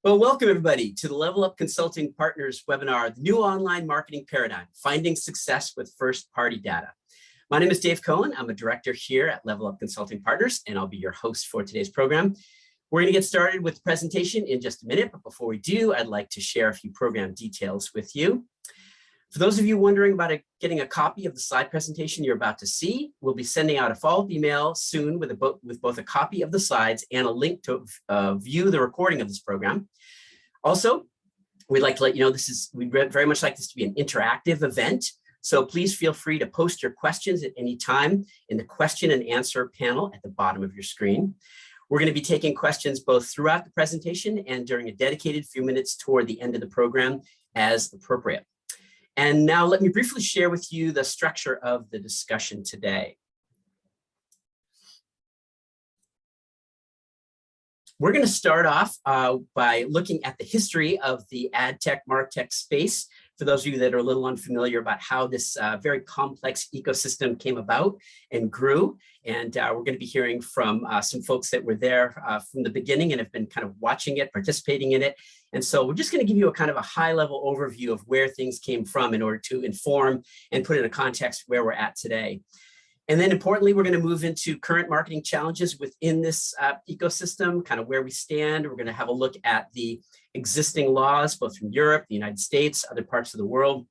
Well, welcome everybody to the Level Up Consulting Partners webinar, the new online marketing paradigm, finding success with first-party data. My name is Dave Cohen. I'm a director here at Level Up Consulting Partners, and I'll be your host for today's program. We're going to get started with the presentation in just a minute, but before we do, I'd like to share a few program details with you. For those of you wondering about getting a copy of the slide presentation you're about to see, we'll be sending out a follow-up email soon with both a copy of the slides and a link to view the recording of this program. Also, we'd like to let you know we'd very much like this to be an interactive event. So please feel free to post your questions at any time in the question and answer panel at the bottom of your screen. We're going to be taking questions both throughout the presentation and during a dedicated few minutes toward the end of the program as appropriate. And now let me briefly share with you the structure of the discussion today. We're going to start off by looking at the history of the ad tech, martech space. For those of you that are a little unfamiliar about how this very complex ecosystem came about and grew. And we're going to be hearing from some folks that were there from the beginning and have been kind of watching it, participating in it. And so we're just going to give you a kind of a high level overview of where things came from in order to inform and put in a context where we're at today. And then importantly, we're going to move into current marketing challenges within this ecosystem, kind of where we stand. We're going to have a look at the existing laws, both from Europe, the United States, other parts of the world,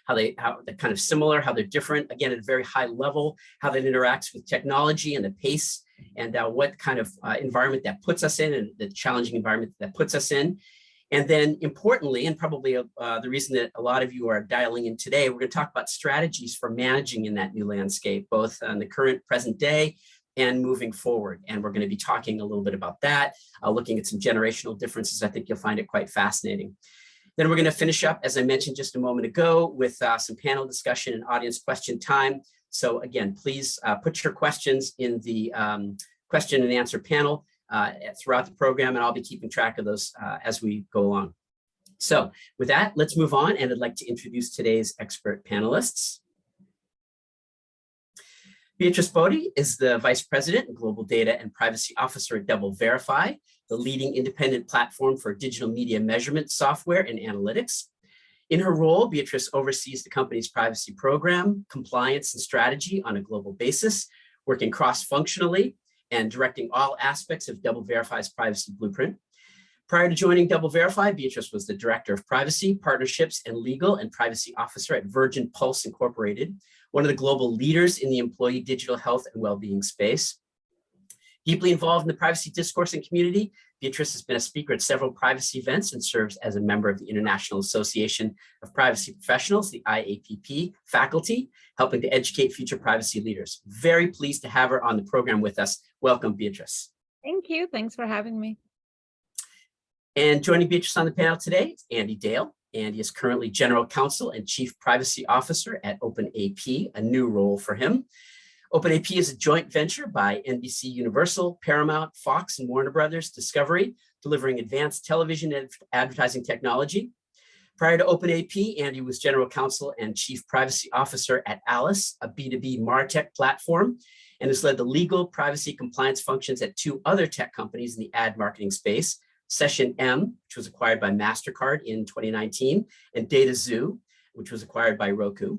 how they're kind of similar, how they're different, again, at a very high level, how that interacts with technology and the pace and what kind of environment that puts us in and the challenging environment that puts us in. And then importantly, and probably the reason that a lot of you are dialing in today, we're going to talk about strategies for managing in that new landscape, both on the current present day and moving forward. And we're going to be talking a little bit about that, looking at some generational differences. I think you'll find it quite fascinating. Then we're going to finish up, as I mentioned just a moment ago, with some panel discussion and audience question time. So again, please put your questions in the question and answer panel throughout the program, and I'll be keeping track of those as we go along. So with that, let's move on, and I'd like to introduce today's expert panelists. Beatrice Bodie is the Vice President and Global Data and Privacy Officer at DoubleVerify, the leading independent platform for digital media measurement software and analytics. In her role, Beatrice oversees the company's privacy program, compliance, and strategy on a global basis, working cross-functionally and directing all aspects of DoubleVerify's privacy blueprint. Prior to joining DoubleVerify, Beatrice was the Director of Privacy, Partnerships, and Legal and Privacy Officer at Virgin Pulse Incorporated, one of the global leaders in the employee digital health and well-being space. Deeply involved in the privacy discourse and community, Beatrice has been a speaker at several privacy events and serves as a member of the International Association of Privacy Professionals, the IAPP faculty, helping to educate future privacy leaders. Very pleased to have her on the program with us. Welcome, Beatrice. Thank you. Thanks for having me. And joining Beatrice on the panel today is Andy Dale. Andy is currently General Counsel and Chief Privacy Officer at OpenAP, a new role for him. OpenAP is a joint venture by NBC Universal, Paramount, Fox, and Warner Brothers Discovery, delivering advanced television advertising technology. Prior to OpenAP, Andy was General Counsel and Chief Privacy Officer at Alice, a B2B MarTech platform, and has led the legal privacy compliance functions at two other tech companies in the ad marketing space, SessionM, which was acquired by MasterCard in 2019, and DataXu, which was acquired by Roku.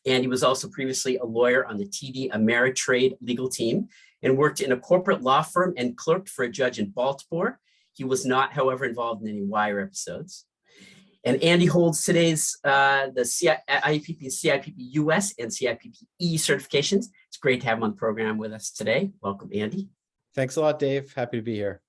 And he was also previously a lawyer on the TD Ameritrade legal team and worked in a corporate law firm and clerked for a judge in Baltimore. He was not, however, involved in any Wire episodes. And Andy holds today's the IAPP, CIPP US and CIPP E certifications. It's great to have him on the program with us today. Welcome, Andy. Thanks a lot, Dave. Happy to be here.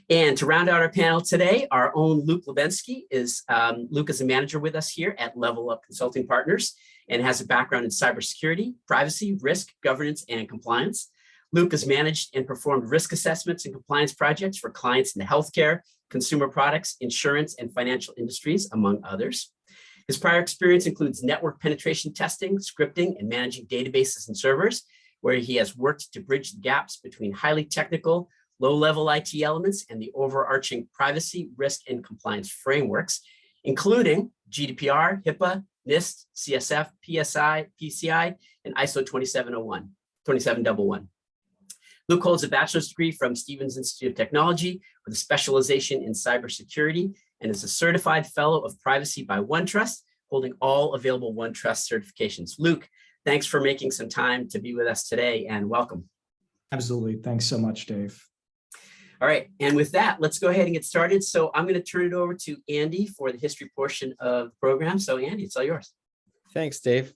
And to round out our panel today, our own Luke Lubensky is Luke is a manager with us here at Level Up Consulting Partners and has a background in cybersecurity, privacy, risk, governance, and compliance. Luke has managed and performed risk assessments and compliance projects for clients in the healthcare, consumer products, insurance, and financial industries, among others. His prior experience includes network penetration testing, scripting, and managing databases and servers, where he has worked to bridge the gaps between highly technical, low-level IT elements and the overarching privacy, risk, and compliance frameworks, including GDPR, HIPAA, NIST, CSF, PSI, PCI, and ISO 27011. Luke holds a bachelor's degree from Stevens Institute of Technology with a specialization in cybersecurity and is a certified fellow of privacy by OneTrust, holding all available OneTrust certifications. Luke, thanks for making some time to be with us today and welcome. Absolutely. Thanks so much, Dave. All right, and with that, let's go ahead and get started. So I'm going to turn it over to Andy for the history portion of the program. So Andy, it's all yours. Thanks, Dave.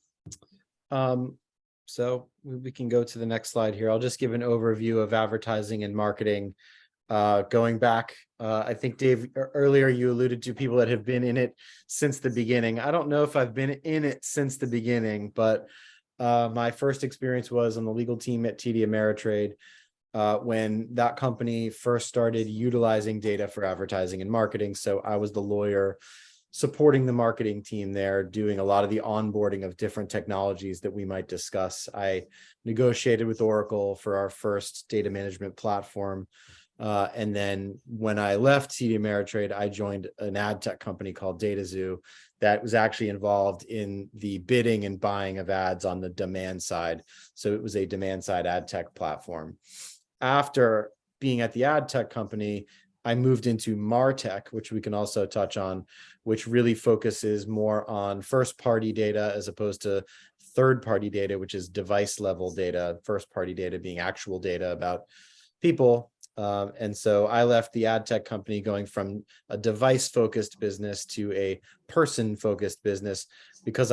So we can go to the next slide here. I'll just give an overview of advertising and marketing. Going back, I think, Dave, earlier you alluded to people that have been in it since the beginning. I don't know if I've been in it since the beginning, but my first experience was on the legal team at TD Ameritrade when that company first started utilizing data for advertising and marketing. So I was the lawyer supporting the marketing team there, doing a lot of the onboarding of different technologies that we might discuss. I negotiated with Oracle for our first data management platform. And then when I left TD Ameritrade, I joined an ad tech company called DataZoo that was actually involved in the bidding and buying of ads on the demand side. So it was a demand side ad tech platform. After being at the ad tech company, I moved into MarTech, which we can also touch on, which really focuses more on first-party data as opposed to third-party data, which is device-level data, first-party data being actual data about people. And so I left the ad tech company going from a device-focused business to a person-focused business because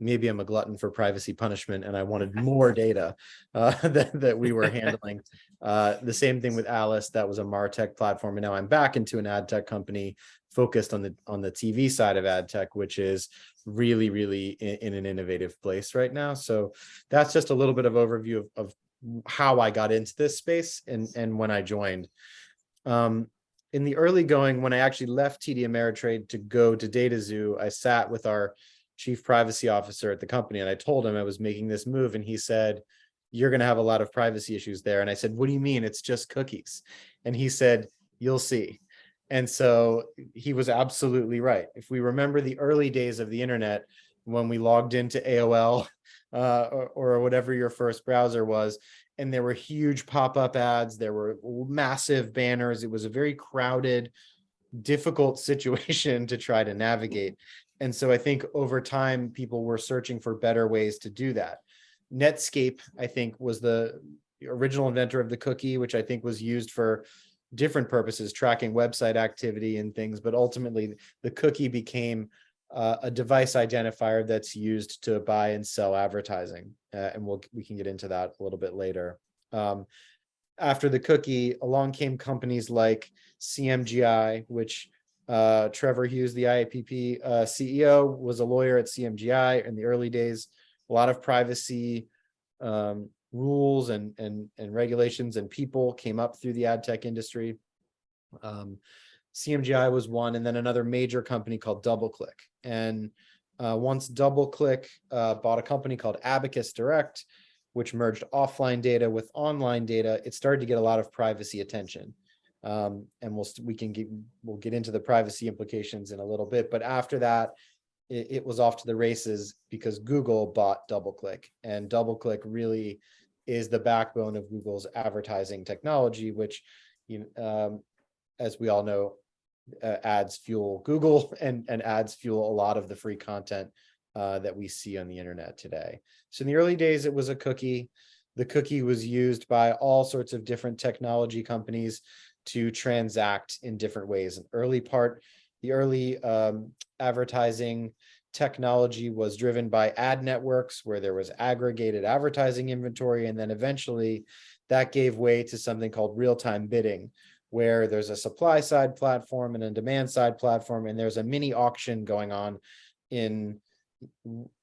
maybe I'm a glutton for privacy punishment and I wanted more data that we were handling. The same thing with Alice, that was a MarTech platform. And now I'm back into an ad tech company focused on the TV side of ad tech, which is really, really in an innovative place right now. So that's just a little bit of overview of how I got into this space and when I joined. In the early going, when I actually left TD Ameritrade to go to DataZoo, I sat with our chief privacy officer at the company and I told him I was making this move and he said, "You're going to have a lot of privacy issues there." And I said, "What do you mean? It's just cookies." And he said, "You'll see." And so he was absolutely right. If we remember the early days of the internet, when we logged into AOL or whatever your first browser was, and there were huge pop-up ads, there were massive banners. It was a very crowded, difficult situation to try to navigate. And so I think over time, people were searching for better ways to do that. Netscape, I think, was the original inventor of the cookie, which I think was used for different purposes, tracking website activity and things. But ultimately, the cookie became a device identifier that's used to buy and sell advertising. And we can get into that a little bit later. After the cookie, along came companies like CMGI, which Trevor Hughes, the IAPP CEO, was a lawyer at CMGI in the early days. A lot of privacy rules and regulations and people came up through the ad tech industry. CMGI was one, and then another major company called DoubleClick. And once DoubleClick bought a company called Abacus Direct, which merged offline data with online data, it started to get a lot of privacy attention. And we'll get into the privacy implications in a little bit. But after that, it was off to the races because Google bought DoubleClick, and DoubleClick really is the backbone of Google's advertising technology, which, as we all know, ads fuel Google and ads fuel a lot of the free content that we see on the internet today. So in the early days, it was a cookie. The cookie was used by all sorts of different technology companies to transact in different ways. The early advertising technology was driven by ad networks where there was aggregated advertising inventory. And then eventually that gave way to something called real-time bidding, where there's a supply side platform and a demand side platform, and there's a mini auction going on in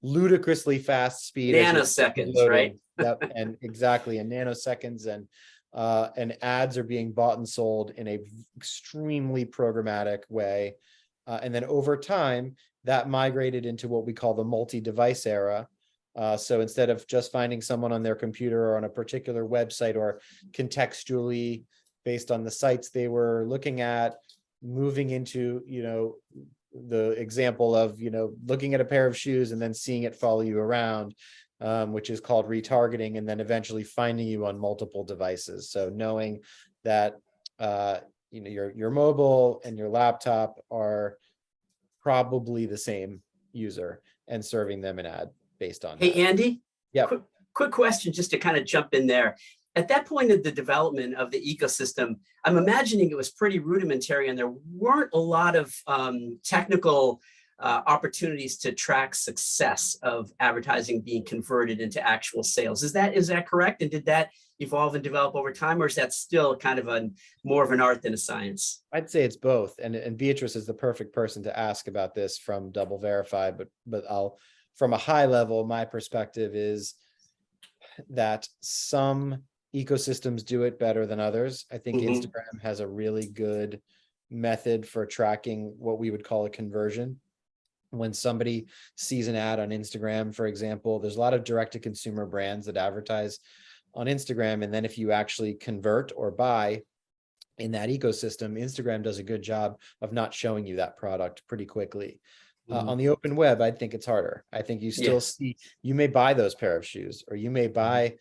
ludicrously fast speed. Nanoseconds, right? Yep, and exactly in nanoseconds, and ads are being bought and sold in a extremely programmatic way. And then over time, that migrated into what we call the multi-device era. So instead of just finding someone on their computer or on a particular website or contextually based on the sites they were looking at, moving into, the example of, looking at a pair of shoes and then seeing it follow you around, which is called retargeting, and then eventually finding you on multiple devices. So knowing that your mobile and your laptop are probably the same user and serving them an ad based on Hey, that. Andy? Yeah. Quick question, just to kind of jump in there. At that point of the development of the ecosystem, I'm imagining it was pretty rudimentary and there weren't a lot of technical opportunities to track success of advertising being converted into actual sales. Is that correct? And did that evolve and develop over time, or is that still kind of more of an art than a science? I'd say it's both, and Beatrice is the perfect person to ask about this from DoubleVerify, but I'll, from a high level, my perspective is that some ecosystems do it better than others. I think Instagram has a really good method for tracking what we would call a conversion. When somebody sees an ad on Instagram, for example, there's a lot of direct-to-consumer brands that advertise on Instagram, and then if you actually convert or buy in that ecosystem, Instagram does a good job of not showing you that product pretty quickly. On the open web, I think it's harder. I think you still see, you may buy those pair of shoes, or you may buy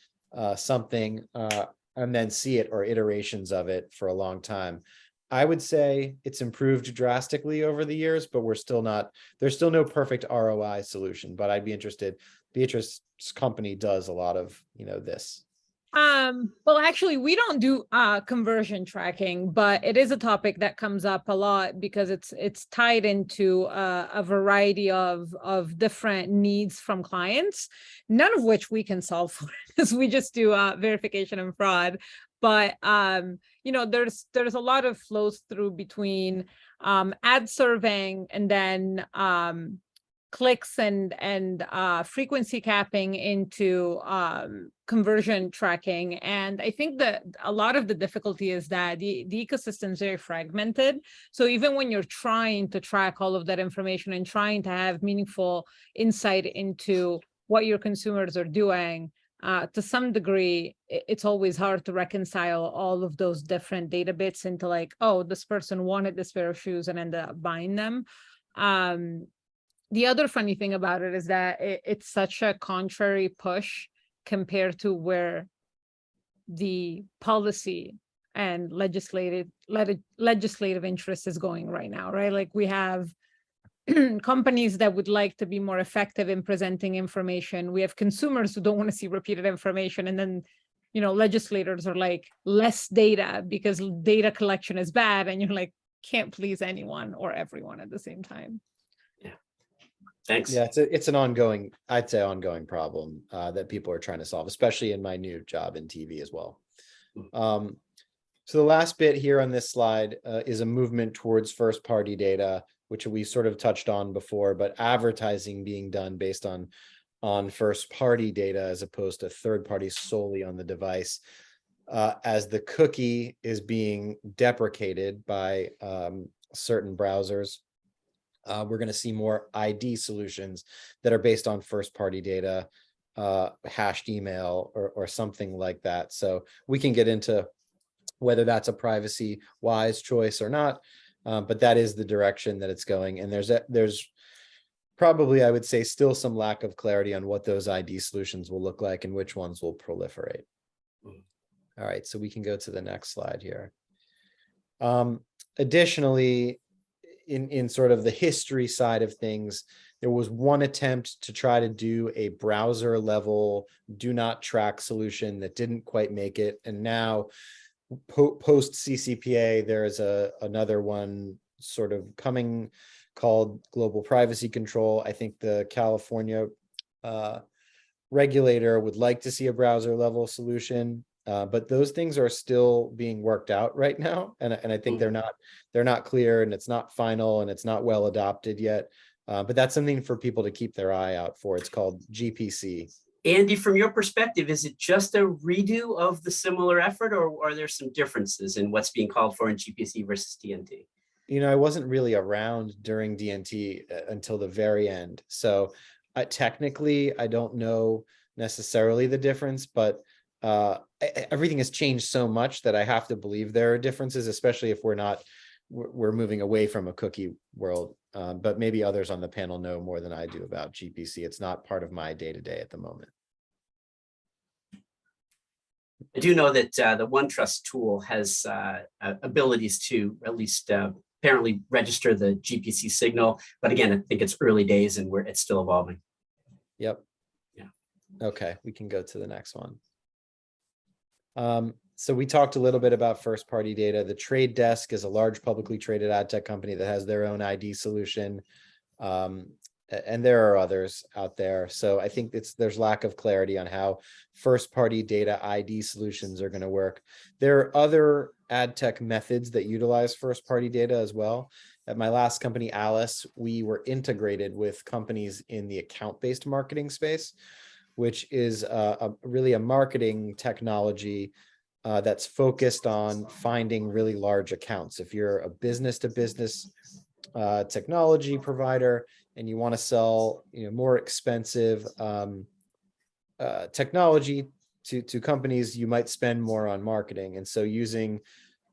something and then see it or iterations of it for a long time. I would say it's improved drastically over the years, but we're still not, there's still no perfect ROI solution, but I'd be interested. Beatrice's company does a lot of, this. Well, actually, we don't do conversion tracking, but it is a topic that comes up a lot because it's tied into a variety of different needs from clients, none of which we can solve for because we just do verification and fraud. But there's a lot of flows through between ad serving and then clicks and frequency capping into conversion tracking. And I think that a lot of the difficulty is that the ecosystem is very fragmented. So even when you're trying to track all of that information and trying to have meaningful insight into what your consumers are doing, to some degree, it's always hard to reconcile all of those different data bits into like, oh, this person wanted this pair of shoes and ended up buying them. The other funny thing about it is that it's such a contrary push compared to where the policy and legislative interest is going right now, right? Like we have companies that would like to be more effective in presenting information. We have consumers who don't want to see repeated information. And then, legislators are like, less data because data collection is bad. And you're like, can't please anyone or everyone at the same time. Thanks. Yeah, it's an ongoing, I'd say ongoing problem that people are trying to solve, especially in my new job in TV as well. So the last bit here on this slide is a movement towards first party data, which we sort of touched on before, but advertising being done based on first party data as opposed to third party solely on the device. As the cookie is being deprecated by certain browsers, we're going to see more ID solutions that are based on first party data, hashed email or something like that. So we can get into whether that's a privacy wise choice or not, but that is the direction that it's going. And there's probably, I would say, still some lack of clarity on what those ID solutions will look like and which ones will proliferate. All right, so we can go to the next slide here. Additionally, in sort of the history side of things, there was one attempt to try to do a browser level do not track solution that didn't quite make it. And now post CCPA, there's another one sort of coming called Global Privacy Control. I think the California regulator would like to see a browser level solution. But those things are still being worked out right now, and I think they're not clear, and it's not final, and it's not well adopted yet. But that's something for people to keep their eye out for. It's called GPC. Andy, from your perspective, is it just a redo of the similar effort, or are there some differences in what's being called for in GPC versus DNT? I wasn't really around during DNT until the very end, so technically I don't know necessarily the difference, but everything has changed so much that I have to believe there are differences, especially if we're moving away from a cookie world. But maybe others on the panel know more than I do about GPC. It's not part of my day-to-day at the moment. I do know that the OneTrust tool has abilities to at least apparently register the GPC signal. But again, I think it's early days and it's still evolving. Yep. Yeah. Okay, we can go to the next one. So we talked a little bit about first-party data. The Trade Desk is a large publicly traded ad tech company that has their own ID solution. And there are others out there. So I think there's lack of clarity on how first-party data ID solutions are going to work. There are other ad tech methods that utilize first-party data as well. At my last company, Alice, we were integrated with companies in the account-based marketing space, which is really a marketing technology that's focused on finding really large accounts. If you're a business-to-business technology provider and you want to sell, more expensive technology to companies, you might spend more on marketing. And so using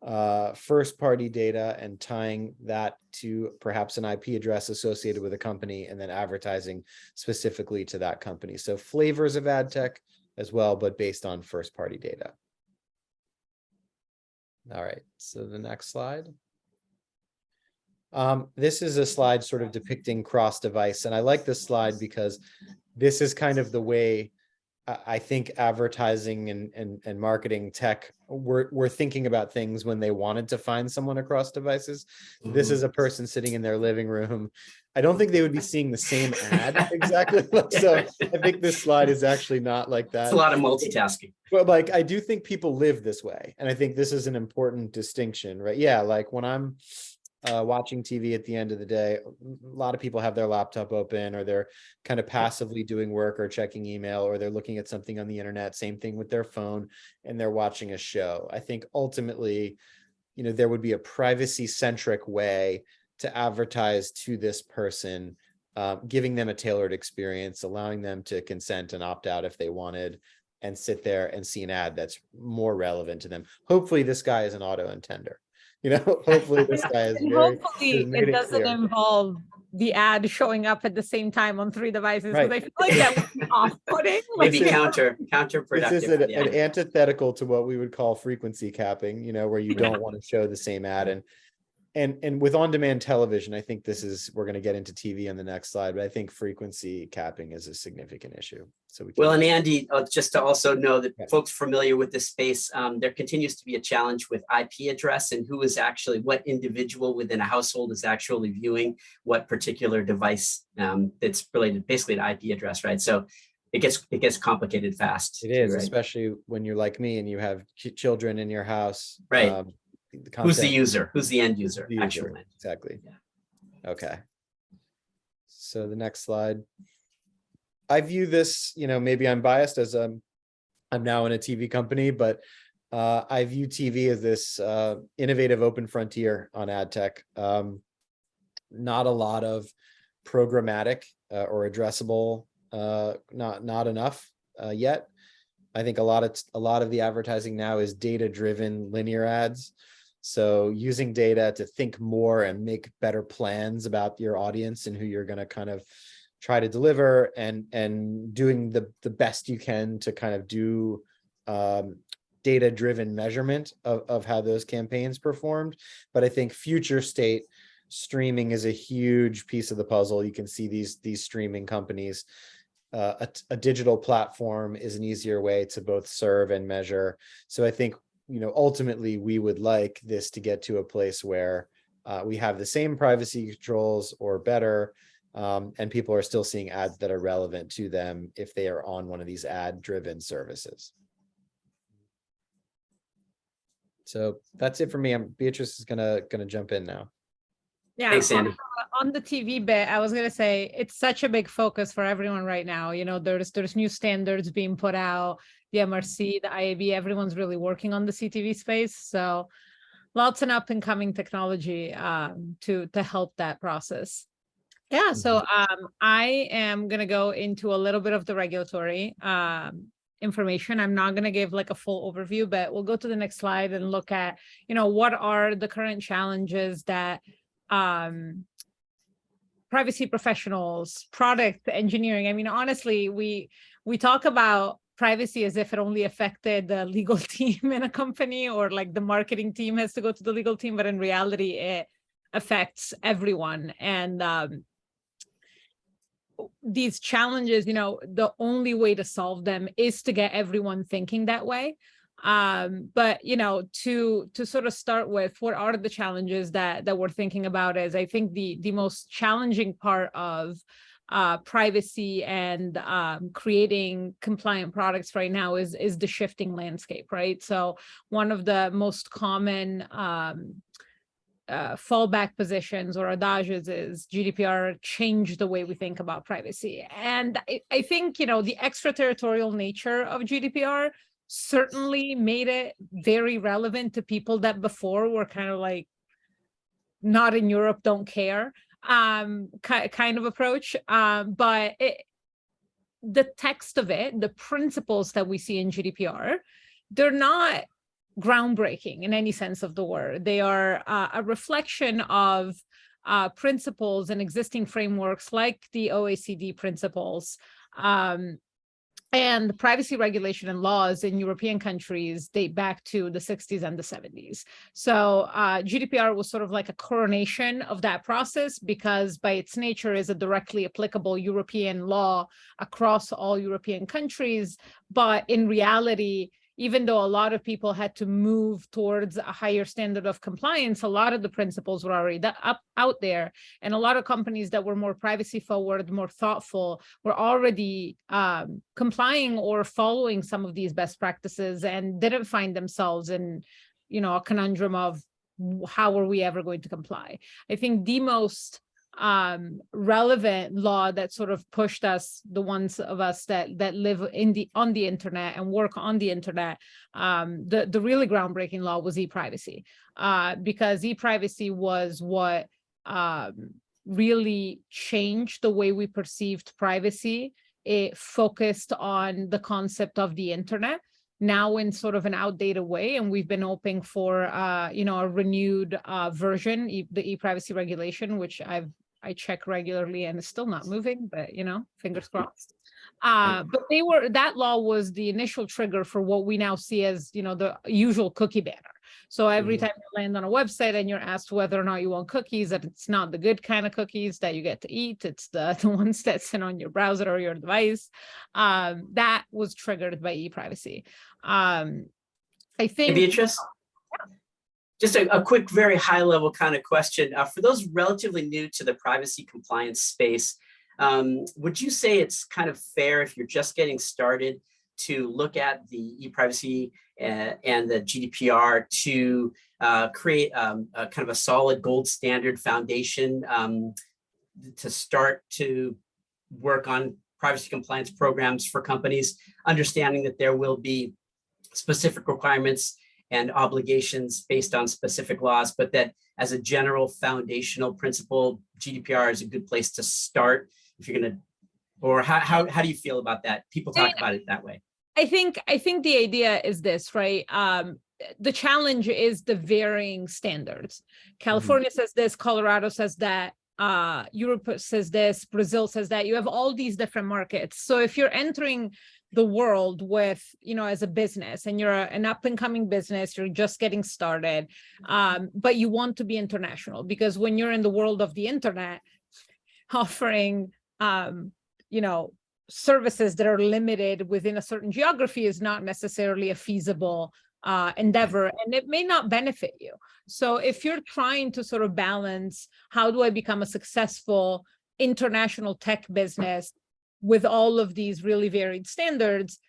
first-party data and tying that to perhaps an IP address associated with a company and then advertising specifically to that company. So flavors of ad tech as well, but based on first-party data. All right, so the next slide. This is a slide sort of depicting cross-device, and I like this slide because this is kind of the way I think advertising and marketing tech were thinking about things when they wanted to find someone across devices. This is a person sitting in their living room. I don't think they would be seeing the same ad exactly. So I think this slide is actually not like that. It's a lot of multitasking. But like, I do think people live this way. And I think this is an important distinction, right? Yeah, like when I'm watching TV at the end of the day, a lot of people have their laptop open, or they're kind of passively doing work or checking email, or they're looking at something on the internet, same thing with their phone, and they're watching a show. I think ultimately, there would be a privacy-centric way to advertise to this person, giving them a tailored experience, allowing them to consent and opt out if they wanted, and sit there and see an ad that's more relevant to them. Hopefully this guy is an auto intender. Hopefully this guy is hopefully it doesn't involve the ad showing up at the same time on 3 devices. Right. I feel like that would be off-putting. Maybe counterproductive. This is an antithetical to what we would call frequency capping, where you don't want to show the same ad. And with on-demand television, I think we're going to get into TV on the next slide, but I think frequency capping is a significant issue. So and Andy, just to also know that folks familiar with this space, there continues to be a challenge with IP address and what individual within a household is actually viewing what particular device that's related basically to IP address, right? So it gets complicated fast. It is, right? Especially when you're like me and you have children in your house. Right. Who's the user? Who's the end user? Actually. Exactly. Yeah. Okay. So the next slide. I view this, maybe I'm biased as I'm now in a TV company, but I view TV as this innovative open frontier on ad tech. Not a lot of programmatic or addressable, not enough yet. I think a lot of the advertising now is data-driven linear ads. So using data to think more and make better plans about your audience and who you're going to kind of try to deliver, and doing the best you can to kind of do data-driven measurement of how those campaigns performed. But I think future state streaming is a huge piece of the puzzle. You can see these streaming companies. A digital platform is an easier way to both serve and measure. So I think, ultimately we would like this to get to a place where we have the same privacy controls or better, and people are still seeing ads that are relevant to them if they are on one of these ad-driven services. So that's it for me. Beatrice is gonna jump in now. Yeah, thanks, Andy. On the TV bit, I was gonna say it's such a big focus for everyone right now. There's new standards being put out, the MRC, the IAB, everyone's really working on the CTV space. So lots of up and coming technology to help that process. Yeah, so I am gonna go into a little bit of the regulatory information. I'm not going to give like a full overview, but we'll go to the next slide and look at, what are the current challenges that privacy professionals, product engineering. I mean, honestly, we talk about privacy as if it only affected the legal team in a company, or like the marketing team has to go to the legal team, but in reality, it affects everyone. And these challenges, the only way to solve them is to get everyone thinking that way. But to sort of start with, what are the challenges that we're thinking about? Is I think the most challenging part of privacy and creating compliant products right now is the shifting landscape, right? So one of the most common fallback positions or adages is GDPR changed the way we think about privacy. And I think, the extraterritorial nature of GDPR certainly made it very relevant to people that before were kind of like, not in Europe, don't care, kind of approach. But the text of it, the principles that we see in GDPR, they're not groundbreaking in any sense of the word. They are a reflection of principles and existing frameworks like the OECD principles, and privacy regulation and laws in European countries date back to the 60s and the 70s. So GDPR was sort of like a coronation of that process, because by its nature is a directly applicable European law across all European countries. But in reality, even though a lot of people had to move towards a higher standard of compliance, a lot of the principles were already out there. And a lot of companies that were more privacy forward, more thoughtful, were already complying or following some of these best practices, and didn't find themselves in, a conundrum of how are we ever going to comply. I think the most relevant law that sort of pushed us, the ones of us that live on the internet and work on the internet, the really groundbreaking law was e-privacy, because e-privacy was what really changed the way we perceived privacy. It focused on the concept of the internet, now in sort of an outdated way, and we've been hoping for a renewed version, the e-privacy regulation, which I check regularly and it's still not moving, but fingers crossed. But that law was the initial trigger for what we now see as the usual cookie banner. So every time you land on a website and you're asked whether or not you want cookies, that it's not the good kind of cookies that you get to eat, it's the ones that sit on your browser or your device. That was triggered by e-privacy. I think, hey, Beatrice, just a quick, very high level kind of question. For those relatively new to the privacy compliance space, would you say it's kind of fair, if you're just getting started, to look at the e-privacy and the GDPR to create a kind of a solid gold standard foundation to start to work on privacy compliance programs for companies, understanding that there will be specific requirements and obligations based on specific laws, but that as a general foundational principle, GDPR is a good place to start if you're going to, or how do you feel about that? People talk about it that way. I think the idea is this, right? The challenge is the varying standards. California says this, Colorado says that, Europe says this, Brazil says that. You have all these different markets. So if you're entering the world with, as a business, and you're an up and coming business, you're just getting started, but you want to be international, because when you're in the world of the internet, offering, services that are limited within a certain geography is not necessarily a feasible endeavor, and it may not benefit you. So if you're trying to sort of balance, how do I become a successful international tech business with all of these really varied standards,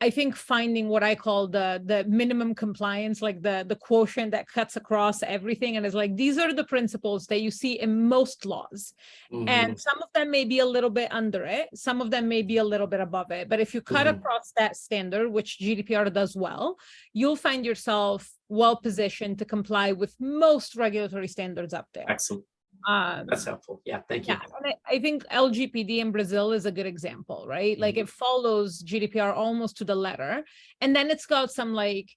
I think finding what I call the minimum compliance, like the quotient that cuts across everything, and is like, these are the principles that you see in most laws. And some of them may be a little bit under it, some of them may be a little bit above it. But if you cut across that standard, which GDPR does well, you'll find yourself well positioned to comply with most regulatory standards up there. Excellent. That's helpful. Yeah, thank you. Yeah, and I think LGPD in Brazil is a good example, right? Like it follows GDPR almost to the letter, and then it's got some like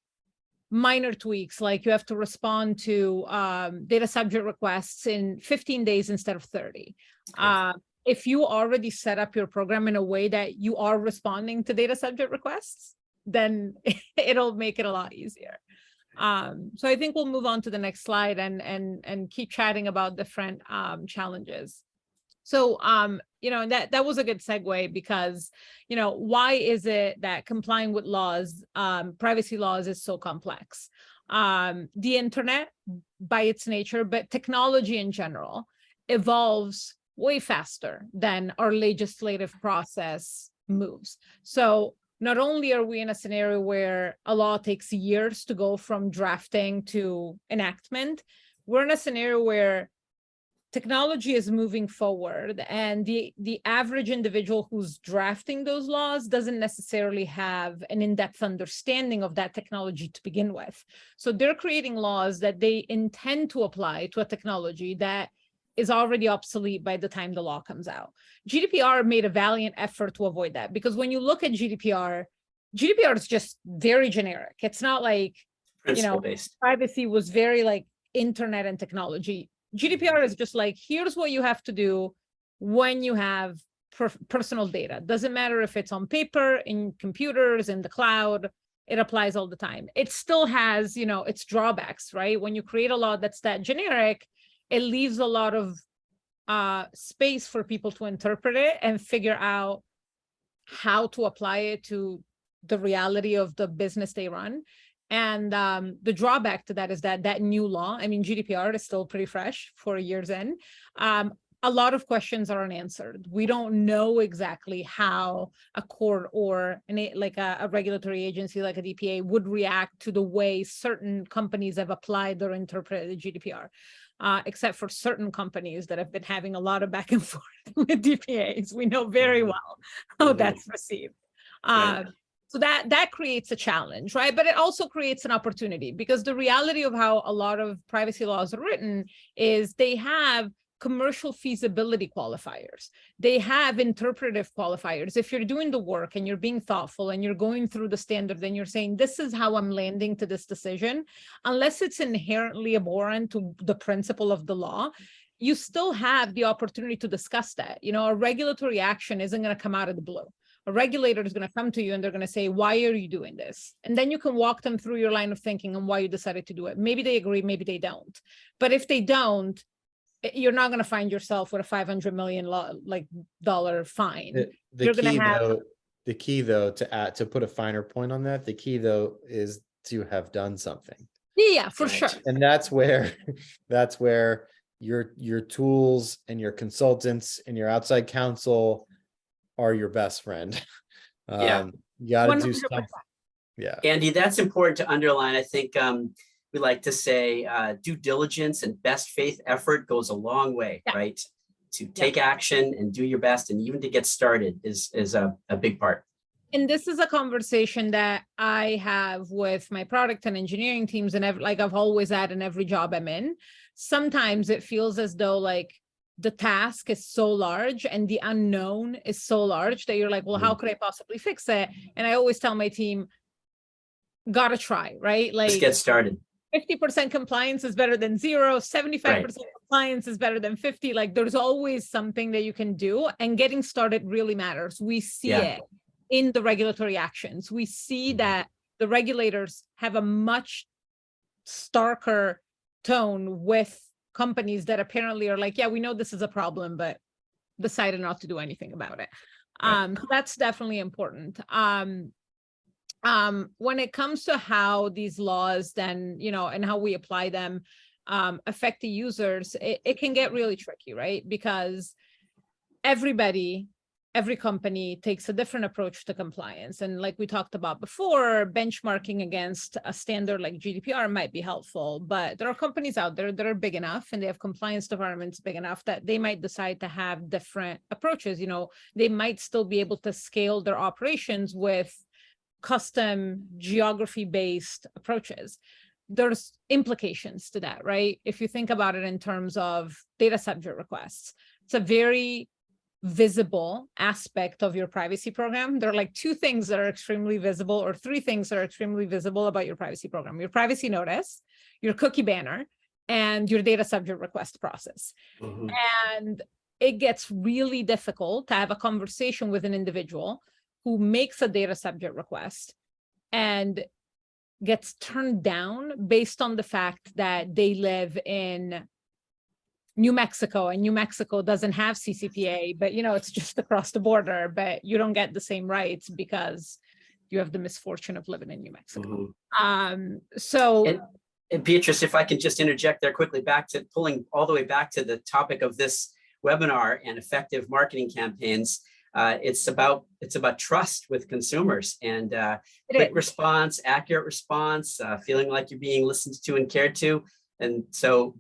minor tweaks, like you have to respond to data subject requests in 15 days instead of 30. if you already set up your program in a way that you are responding to data subject requests, then it'll make it a lot easier. So I think we'll move on to the next slide and keep chatting about different challenges. So, that was a good segue because, why is it that complying with laws, privacy laws is so complex? The internet by its nature, but technology in general evolves way faster than our legislative process moves. So not only are we in a scenario where a law takes years to go from drafting to enactment, we're in a scenario where technology is moving forward, and the average individual who's drafting those laws doesn't necessarily have an in-depth understanding of that technology to begin with. So they're creating laws that they intend to apply to a technology that is already obsolete by the time the law comes out. GDPR made a valiant effort to avoid that, because when you look at GDPR is just very generic. It's not like, Principle-based. privacy was very like internet and technology. GDPR is just like, here's what you have to do when you have personal data. Doesn't matter if it's on paper, in computers, in the cloud, it applies all the time. It still has, its drawbacks, right? When you create a law that's that generic, it leaves a lot of space for people to interpret it and figure out how to apply it to the reality of the business they run. And the drawback to that is that new law, GDPR is still pretty fresh, 4 years in. A lot of questions are unanswered. We don't know exactly how a court or a regulatory agency like a DPA would react to the way certain companies have applied or interpreted the GDPR, except for certain companies that have been having a lot of back and forth with DPAs. We know very well how that's received. Right. So that creates a challenge, right? But it also creates an opportunity, because the reality of how a lot of privacy laws are written is they have commercial feasibility qualifiers. They have interpretive qualifiers. If you're doing the work and you're being thoughtful and you're going through the standard, then you're saying, this is how I'm landing to this decision, unless it's inherently abhorrent to the principle of the law, you still have the opportunity to discuss that. A regulatory action isn't going to come out of the blue. A regulator is going to come to you and they're going to say, why are you doing this? And then you can walk them through your line of thinking and why you decided to do it. Maybe they agree, maybe they don't. But if they don't, you're not going to find yourself with a $500 million dollar fine. The key though, to put a finer point on that, the key though is to have done something. Yeah, for sure. And that's where your tools and your consultants and your outside counsel are your best friend. Yeah. You got to do 100%. something. Yeah. Andy, that's important to underline. I think we like to say due diligence and best faith effort goes a long way, right? To take action and do your best, and even to get started is a big part. And this is a conversation that I have with my product and engineering teams, and I've always had in every job I'm in. Sometimes it feels as though the task is so large and the unknown is so large that you're like, well, how could I possibly fix it? And I always tell my team, gotta try, right? Let's get started. 50% compliance is better than 0. 75% compliance is better than 50. There's always something that you can do, and getting started really matters. We see it in the regulatory actions. We see that the regulators have a much starker tone with companies that apparently are like, yeah, we know this is a problem, but decided not to do anything about it. That's definitely important. When it comes to how these laws then, and how we apply them affect the users, it can get really tricky, right? Because every company takes a different approach to compliance. And like we talked about before, benchmarking against a standard like GDPR might be helpful, but there are companies out there that are big enough and they have compliance departments big enough that they might decide to have different approaches. They might still be able to scale their operations with custom geography-based approaches. There's implications to that, right? If you think about it in terms of data subject requests, it's a very visible aspect of your privacy program. There are 2 things that are extremely visible, or 3 things that are extremely visible about your privacy program: your privacy notice, your cookie banner, and your data subject request process. And it gets really difficult to have a conversation with an individual who makes a data subject request and gets turned down based on the fact that they live in New Mexico, and New Mexico doesn't have CCPA, but it's just across the border, but you don't get the same rights because you have the misfortune of living in New Mexico. Mm-hmm. And Beatrice, if I can just interject there quickly, back to pulling all the way back to the topic of this webinar and effective marketing campaigns. It's about trust with consumers and quick response, accurate response, feeling like you're being listened to and cared to. And so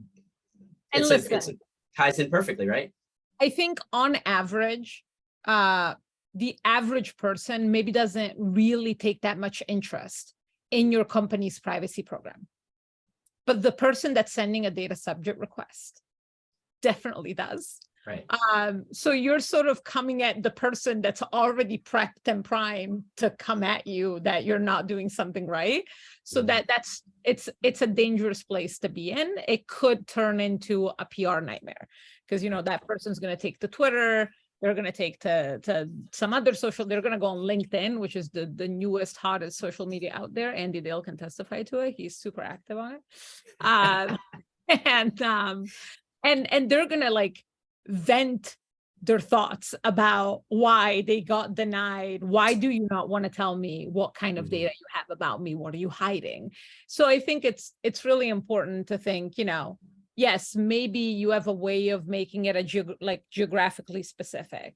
it ties in perfectly, right? I think on average, the average person maybe doesn't really take that much interest in your company's privacy program. But the person that's sending a data subject request definitely does. Right. So you're sort of coming at the person that's already prepped and primed to come at you that you're not doing something right. So it's a dangerous place to be in. It could turn into a PR nightmare because that person's going to take to Twitter. They're going to take to some other social. They're going to go on LinkedIn, which is the newest, hottest social media out there. Andy Dale can testify to it. He's super active on it. And they're going to vent their thoughts about why they got denied. Why do you not want to tell me what kind of data you have about me? What are you hiding? So I think it's really important to think, yes, maybe you have a way of making it geographically specific.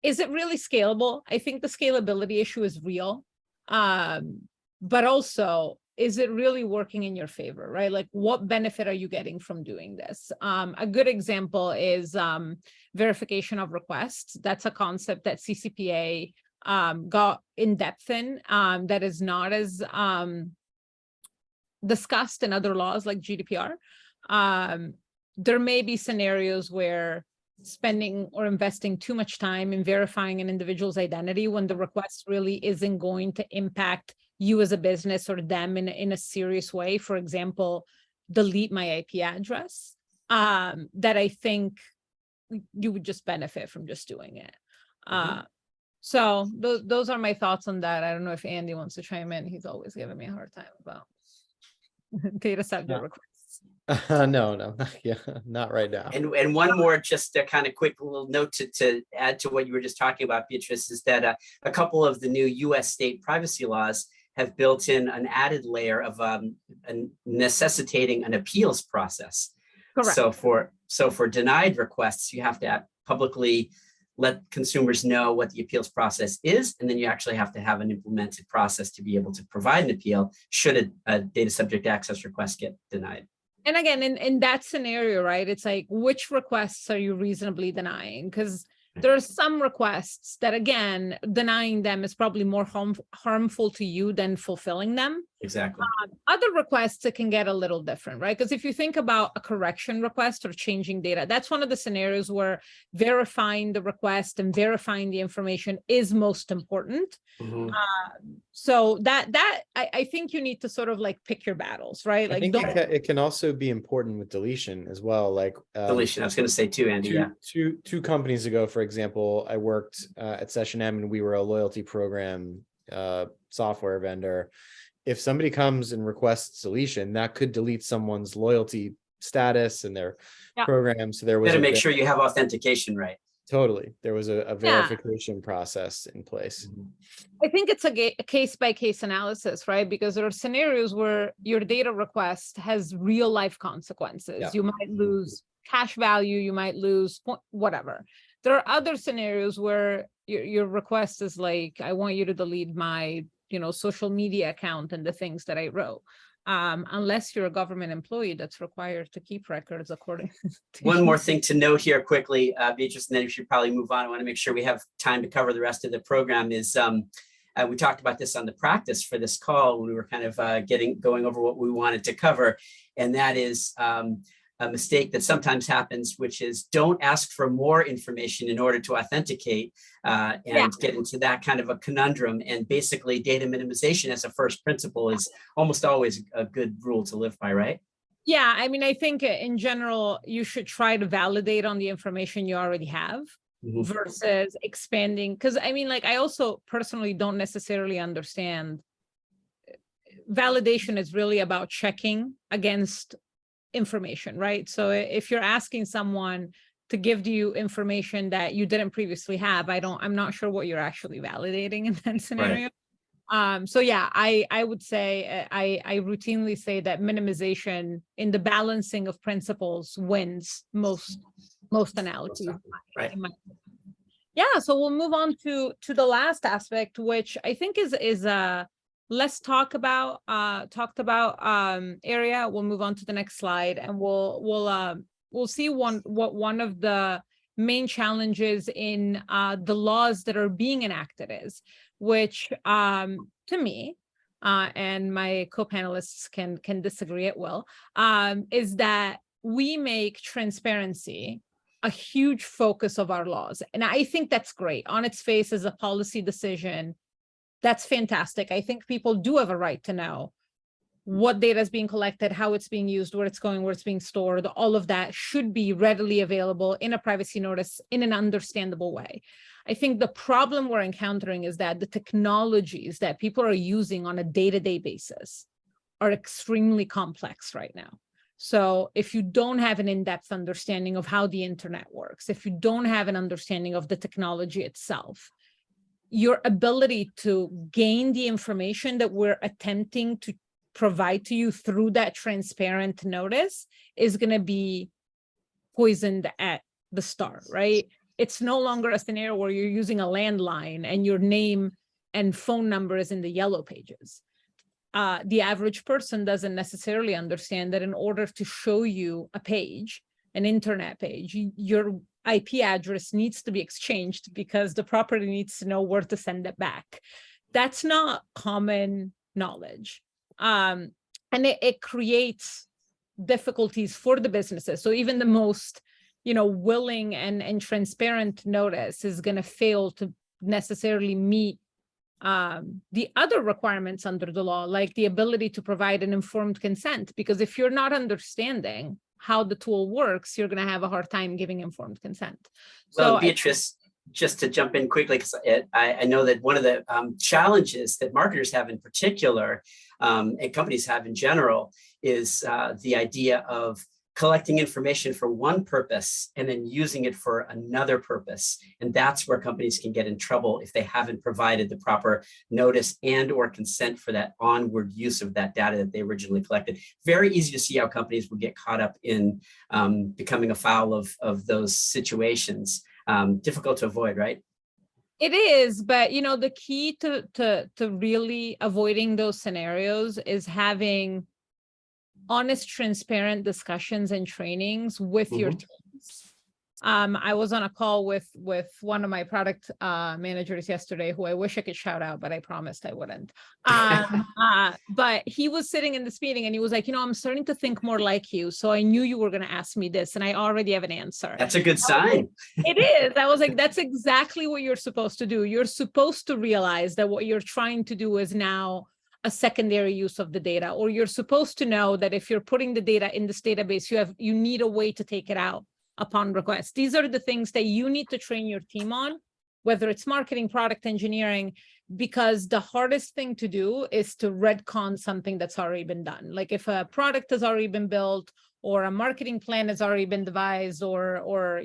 Is it really scalable? I think the scalability issue is real. But also, is it really working in your favor, right? What benefit are you getting from doing this? A good example is verification of requests. That's a concept that CCPA got in depth in that is not as discussed in other laws like GDPR. There may be scenarios where spending or investing too much time in verifying an individual's identity when the request really isn't going to impact you as a business or them in a serious way. For example, delete my IP address, that I think you would just benefit from just doing it. So those are my thoughts on that. I don't know if Andy wants to chime in. He's always giving me a hard time about data subject requests. No, yeah, not right now. And one more, just a kind of quick little note to add to what you were just talking about, Beatrice, is that a couple of the new U.S. state privacy laws have built in an added layer of necessitating an appeals process. Correct. So for denied requests, you have to publicly let consumers know what the appeals process is, and then you actually have to have an implemented process to be able to provide an appeal should a data subject access request get denied. And again, in that scenario, right, it's which requests are you reasonably denying? Because there are some requests that, again, denying them is probably more harmful to you than fulfilling them. Exactly. Other requests, it can get a little different, right? Because if you think about a correction request or changing data, that's one of the scenarios where verifying the request and verifying the information is most important. So that I think you need to sort of pick your battles, right? I think it can also be important with deletion as well. Deletion, I was going to say too, Andy. Two companies ago, for example, I worked at Session M, and we were a loyalty program software vendor. If somebody comes and requests deletion, that could delete someone's loyalty status and their program. So there was to make sure you have authentication right. Totally. There was a verification process in place. I think it's a case-by-case analysis, right? Because there are scenarios where your data request has real life consequences. You might lose cash value, you might lose whatever. There are other scenarios where your request is I want you to delete my social media account and the things that I wrote. Unless you're a government employee that's required to keep records according to one more thing to note here quickly, Beatrice, and then we should probably move on. I want to make sure we have time to cover the rest of the program is we talked about this on the practice for this call when we were kind of going over what we wanted to cover. And that is a mistake that sometimes happens, which is don't ask for more information in order to authenticate and get into that kind of a conundrum. And basically data minimization as a first principle is almost always a good rule to live by, right? Yeah, I mean, I think in general, you should try to validate on the information you already have Mhm. versus expanding. Because I mean, like, I also personally don't necessarily understand. Validation is really about checking against information, right? So if you're asking someone to give you information that you didn't previously have, I'm not sure what you're actually validating in that scenario. So yeah, I would say I routinely say that minimization in the balancing of principles wins most analogies. Right. Yeah, so we'll move on to the last aspect, which I think is less talked about area. We'll move on to the next slide, and we'll see what one of the main challenges in the laws that are being enacted is, which to me, and my co-panelists can disagree at will, is that we make transparency a huge focus of our laws. And I think that's great. On its face as a policy decision, that's fantastic. I think people do have a right to know what data is being collected, how it's being used, where it's going, where it's being stored. All of that should be readily available in a privacy notice in an understandable way. I think the problem we're encountering is that the technologies that people are using on a day-to-day basis are extremely complex right now. So if you don't have an in-depth understanding of how the internet works, if you don't have an understanding of the technology itself, your ability to gain the information that we're attempting to provide to you through that transparent notice is going to be poisoned at the start, right? It's no longer a scenario where you're using a landline and your name and phone number is in the yellow pages. The average person doesn't necessarily understand that in order to show you a page, an internet page, your IP address needs to be exchanged because the property needs to know where to send it back. That's not common knowledge. And it creates difficulties for the businesses. So even the most, willing and transparent notice is going to fail to necessarily meet the other requirements under the law, like the ability to provide an informed consent, because if you're not understanding how the tool works, you're going to have a hard time giving informed consent. Well, Beatrice, just to jump in quickly, because I know that one of the challenges that marketers have in particular, and companies have in general, is the idea of collecting information for one purpose and then using it for another purpose. And that's where companies can get in trouble if they haven't provided the proper notice and or consent for that onward use of that data that they originally collected. Very easy to see how companies will get caught up in becoming afoul of those situations. Difficult to avoid, right? It is, but the key to really avoiding those scenarios is having honest, transparent discussions and trainings with your teams. I was on a call with one of my product managers yesterday, who I wish I could shout out, but I promised I wouldn't. But he was sitting in this meeting and he was like, I'm starting to think more like you. So I knew you were going to ask me this and I already have an answer. That's a good sign. It is. I was like, that's exactly what you're supposed to do. You're supposed to realize that what you're trying to do is now a secondary use of the data, or you're supposed to know that if you're putting the data in this database, you need a way to take it out upon request. These are the things that you need to train your team on, whether it's marketing, product engineering, because the hardest thing to do is to retcon something that's already been done. Like if a product has already been built or a marketing plan has already been devised, or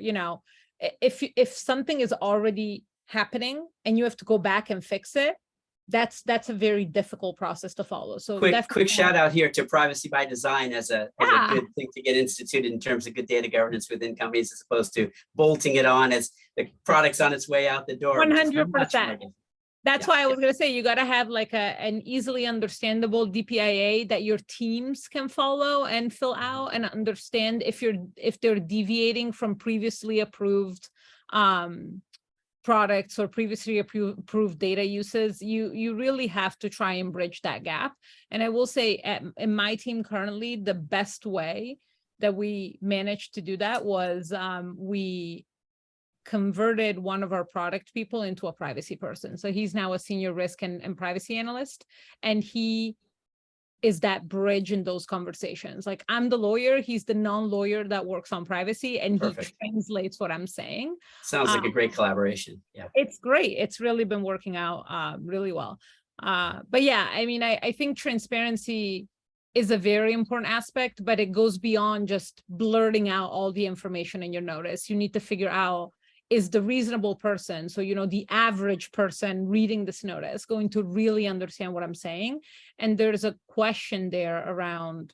if something is already happening and you have to go back and fix it, that's a very difficult process to follow. So quick shout out here to Privacy by Design as a good thing to get instituted in terms of good data governance within companies, as opposed to bolting it on as the product's on its way out the door. 100%. That's why I was going to say, you got to have like an easily understandable DPIA that your teams can follow and fill out and understand if they're deviating from previously approved products or previously approved data uses. You really have to try and bridge that gap. And I will say in my team currently, the best way that we managed to do that was we converted one of our product people into a privacy person. So he's now a senior risk and privacy analyst. And he is that bridge in those conversations. Like I'm the lawyer, he's the non-lawyer that works on privacy, and Perfect. he translates what I'm saying. Sounds like a great collaboration. Yeah. It's great. It's really been working out really well. But yeah, I mean, I think transparency is a very important aspect, but it goes beyond just blurting out all the information in your notice. You need to figure out, is the reasonable person, so the average person reading this notice, going to really understand what I'm saying? And there's a question there around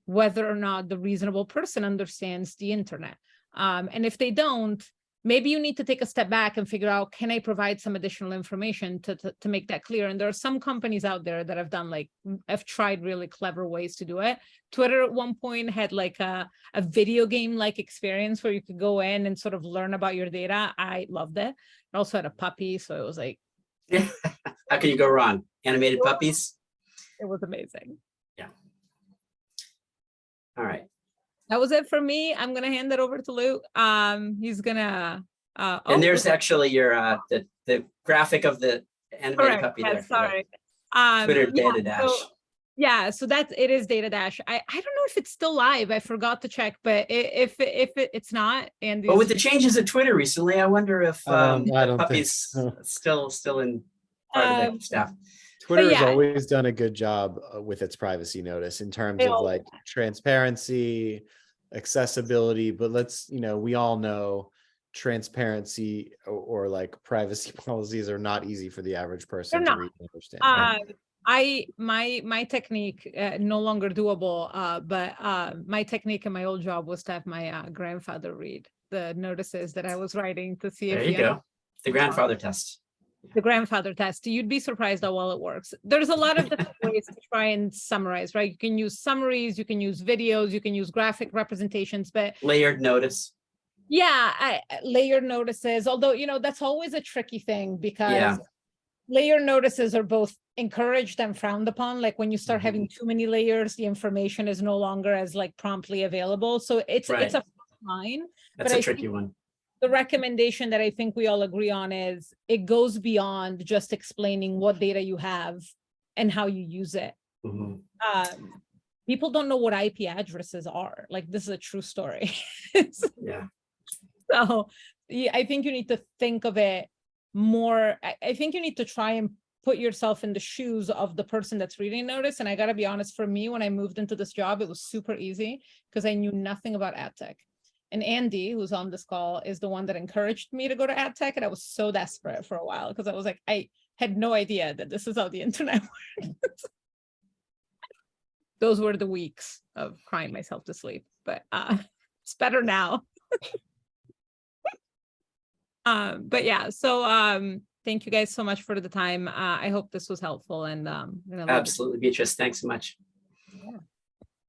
whether or not the reasonable person understands the internet. And if they don't, maybe you need to take a step back and figure out, can I provide some additional information to make that clear? And there are some companies out there that have tried really clever ways to do it. Twitter at one point had like a video game like experience where you could go in and sort of learn about your data. I loved it. It also had a puppy, so it was like, Yeah. How can you go wrong? Animated puppies. it was amazing. All right. That was it for me. I'm gonna hand it over to Luke. He's gonna And there's actually your the graphic of the animated correct. puppy Yeah, there. sorry. Twitter Yeah, Data Dash. so it is Data Dash. I don't know if it's still live. I forgot to check, but if it's not, and But with the changes at Twitter recently, I wonder if I don't think puppies so. still in part of the staff. Twitter has yeah. always done a good job with its privacy notice in terms They of always like transparency, accessibility, but we all know transparency or like privacy policies are not easy for the average person They're to not. read and understand. My technique, no longer doable, but my technique in my old job was to have my grandfather read the notices that I was writing to see There if you go. The grandfather test. the grandfather test. You'd be surprised how well it works. There's a lot of different ways to try and summarize, right? You can use summaries, you can use videos, you can use graphic representations, but Layered notice. yeah, layered notices, although, that's always a tricky thing because Yeah. layer notices are both encouraged and frowned upon. Like when you start Mhm. having too many layers, the information is no longer as like promptly available. So it's Right. a line. That's But a I tricky think one. the recommendation that I think we all agree on is it goes beyond just explaining what data you have and how you use it. Mhm. People don't know what IP addresses are. Like this is a true story. Yeah. So yeah, I think you need to think of it more. I think you need to try and put yourself in the shoes of the person that's reading notice. And I gotta be honest, for me, when I moved into this job, it was super easy because I knew nothing about ad tech. And Andy, who's on this call, is the one that encouraged me to go to ad tech. And I was so desperate for a while because I was like, I had no idea that this is how the internet works. Those were the weeks of crying myself to sleep, but it's better now. But yeah, so thank you guys so much for the time. I hope this was helpful, and Absolutely, Beatrice. Thanks so much.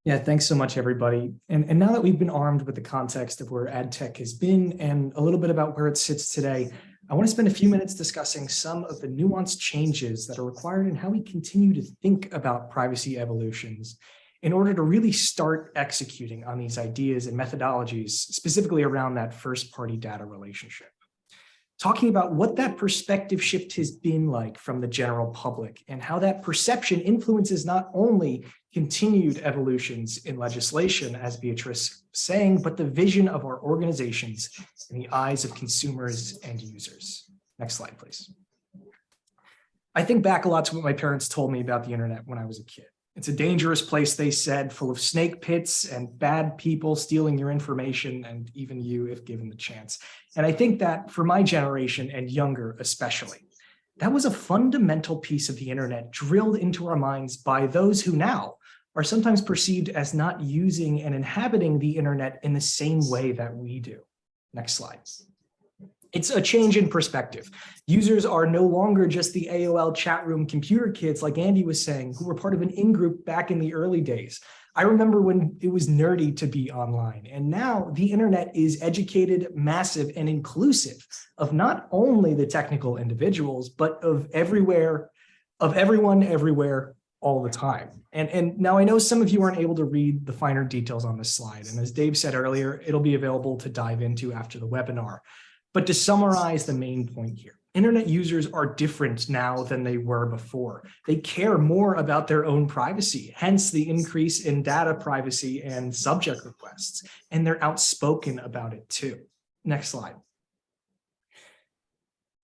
Yeah, thanks so much, everybody. And now that we've been armed with the context of where ad tech has been and a little bit about where it sits today, I want to spend a few minutes discussing some of the nuanced changes that are required in how we continue to think about privacy evolutions in order to really start executing on these ideas and methodologies, specifically around that first-party data relationship. Talking about what that perspective shift has been like from the general public and how that perception influences not only continued evolutions in legislation, as Beatrice was saying, but the vision of our organizations in the eyes of consumers and users. Next slide, please. I think back a lot to what my parents told me about the internet when I was a kid. It's a dangerous place, they said, full of snake pits and bad people stealing your information and even you if given the chance. And I think that for my generation and younger especially, that was a fundamental piece of the internet drilled into our minds by those who now are sometimes perceived as not using and inhabiting the internet in the same way that we do. Next slide. It's a change in perspective. Users are no longer just the AOL chat room computer kids, like Andy was saying, who were part of an in-group back in the early days. I remember when it was nerdy to be online, and now the internet is educated, massive, and inclusive of not only the technical individuals, but of everywhere, of everyone, everywhere, all the time. And now I know some of you aren't able to read the finer details on this slide, and as Dave said earlier, it'll be available to dive into after the webinar. But to summarize the main point here, Internet users are different now than they were before. They care more about their own privacy, hence the increase in data privacy and subject requests, and they're outspoken about it too. Next slide.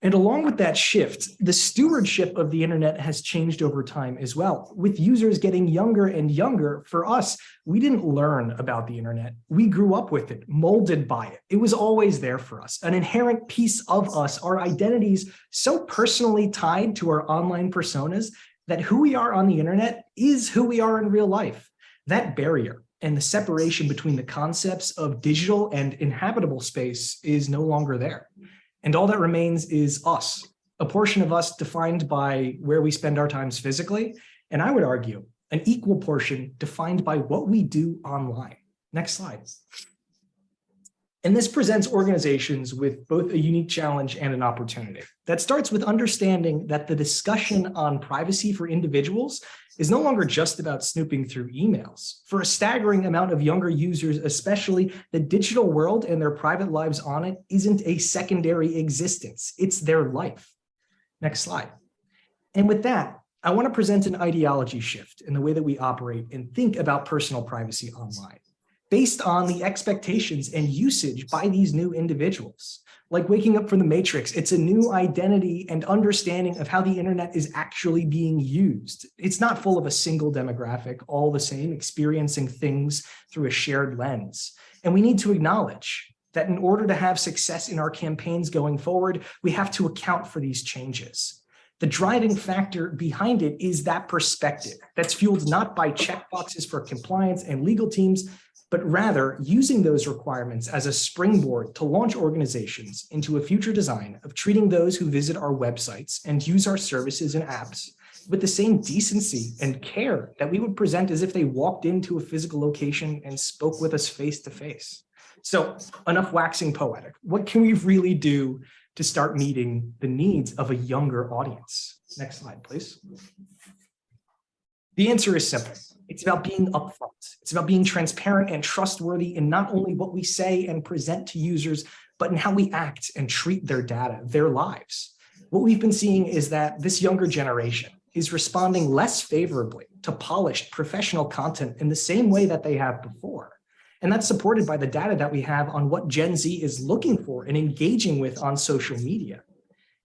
And along with that shift, the stewardship of the internet has changed over time as well. With users getting younger and younger, for us, we didn't learn about the internet. We grew up with it, molded by it. It was always there for us, an inherent piece of us, our identities so personally tied to our online personas that who we are on the internet is who we are in real life. That barrier and the separation between the concepts of digital and inhabitable space is no longer there. And all that remains is us, a portion of us defined by where we spend our times physically, and I would argue an equal portion defined by what we do online. Next slide. And this presents organizations with both a unique challenge and an opportunity. That starts with understanding that the discussion on privacy for individuals is no longer just about snooping through emails. For a staggering amount of younger users, especially, the digital world and their private lives on it isn't a secondary existence. It's their life. Next slide. And with that, I want to present an ideology shift in the way that we operate and think about personal privacy online, based on the expectations and usage by these new individuals. Like waking up from the matrix, it's a new identity and understanding of how the internet is actually being used. It's not full of a single demographic, all the same, experiencing things through a shared lens. And we need to acknowledge that in order to have success in our campaigns going forward, we have to account for these changes. The driving factor behind it is that perspective that's fueled not by checkboxes for compliance and legal teams, but rather using those requirements as a springboard to launch organizations into a future design of treating those who visit our websites and use our services and apps with the same decency and care that we would present as if they walked into a physical location and spoke with us face to face. So enough waxing poetic. What can we really do to start meeting the needs of a younger audience? Next slide, please. The answer is simple. It's about being upfront. It's about being transparent and trustworthy in not only what we say and present to users, but in how we act and treat their data, their lives. What we've been seeing is that this younger generation is responding less favorably to polished professional content in the same way that they have before. And that's supported by the data that we have on what Gen Z is looking for and engaging with on social media.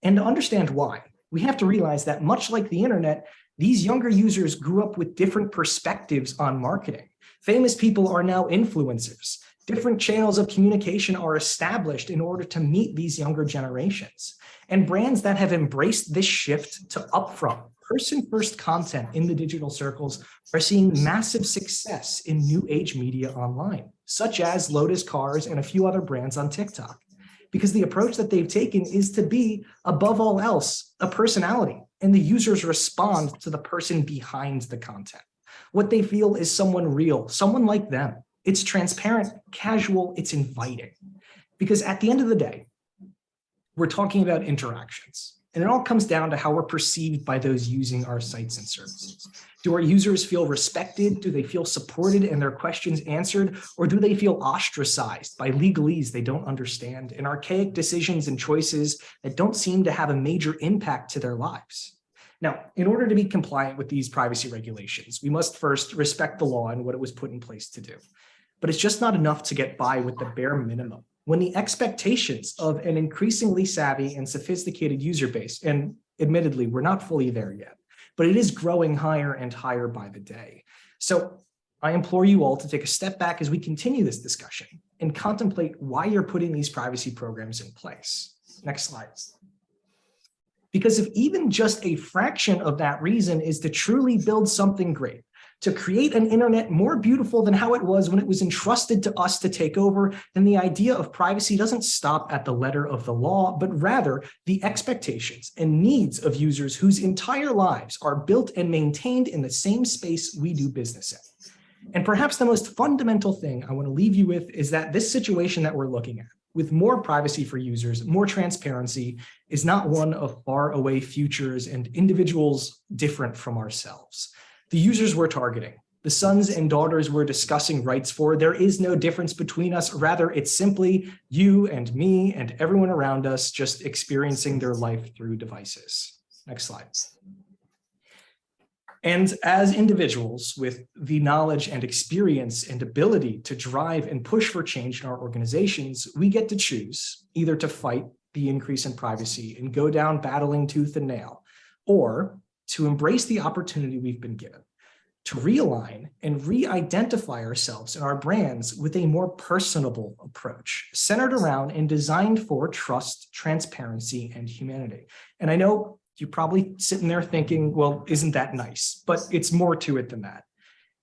And to understand why, we have to realize that much like the internet, these younger users grew up with different perspectives on marketing. Famous people are now influencers. Different channels of communication are established in order to meet these younger generations. And brands that have embraced this shift to upfront, person-first content in the digital circles are seeing massive success in new age media online, such as Lotus Cars and a few other brands on TikTok. Because the approach that they've taken is to be, above all else, a personality, and the users respond to the person behind the content. What they feel is someone real, someone like them. It's transparent, casual, it's inviting. Because at the end of the day, we're talking about interactions. And it all comes down to how we're perceived by those using our sites and services. Do our users feel respected? Do they feel supported and their questions answered? Or do they feel ostracized by legalese they don't understand and archaic decisions and choices that don't seem to have a major impact to their lives? Now, in order to be compliant with these privacy regulations, we must first respect the law and what it was put in place to do. But it's just not enough to get by with the bare minimum. When the expectations of an increasingly savvy and sophisticated user base, and admittedly, we're not fully there yet, but it is growing higher and higher by the day. So I implore you all to take a step back as we continue this discussion and contemplate why you're putting these privacy programs in place. Next slide. Because if even just a fraction of that reason is to truly build something great, to create an internet more beautiful than how it was when it was entrusted to us to take over, then the idea of privacy doesn't stop at the letter of the law, but rather the expectations and needs of users whose entire lives are built and maintained in the same space we do business in. And perhaps the most fundamental thing I want to leave you with is that this situation that we're looking at, with more privacy for users, more transparency, is not one of far away futures and individuals different from ourselves. The users we're targeting, The sons and daughters we're discussing rights for, there is no difference between us. Rather, it's simply you and me and everyone around us just experiencing their life through devices. Next slide. And as individuals with the knowledge and experience and ability to drive and push for change in our organizations, we get to choose either to fight the increase in privacy and go down battling tooth and nail, or to embrace the opportunity we've been given to realign and re-identify ourselves and our brands with a more personable approach centered around and designed for trust, transparency, and humanity. And I know you're probably sitting there thinking, well, isn't that nice? But it's more to it than that.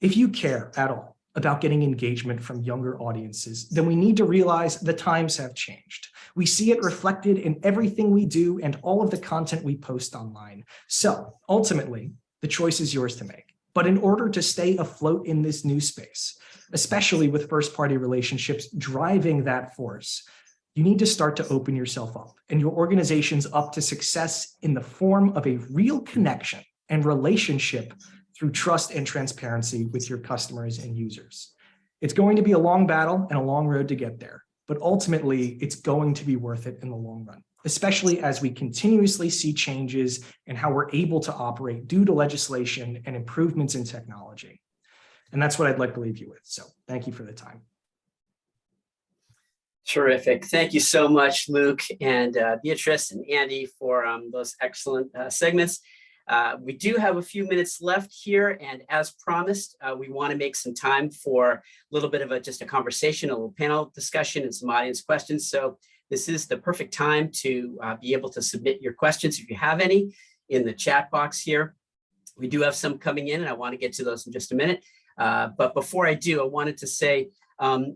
If you care at all about getting engagement from younger audiences, then we need to realize the times have changed. We see it reflected in everything we do and all of the content we post online. So ultimately, the choice is yours to make. But in order to stay afloat in this new space, especially with first-party relationships driving that force, you need to start to open yourself up and your organizations up to success in the form of a real connection and relationship through trust and transparency with your customers and users. It's going to be a long battle and a long road to get there, but ultimately it's going to be worth it in the long run, especially as we continuously see changes in how we're able to operate due to legislation and improvements in technology. And that's what I'd like to leave you with. So thank you for the time. Terrific. Thank you so much, Luke and Beatrice and Andy for those excellent segments. We do have a few minutes left here, and as promised, we want to make some time for a little bit of just a conversation, a little panel discussion, and some audience questions. So this is the perfect time to be able to submit your questions if you have any in the chat box here. We do have some coming in, and I want to get to those in just a minute. But before I do, I wanted to say,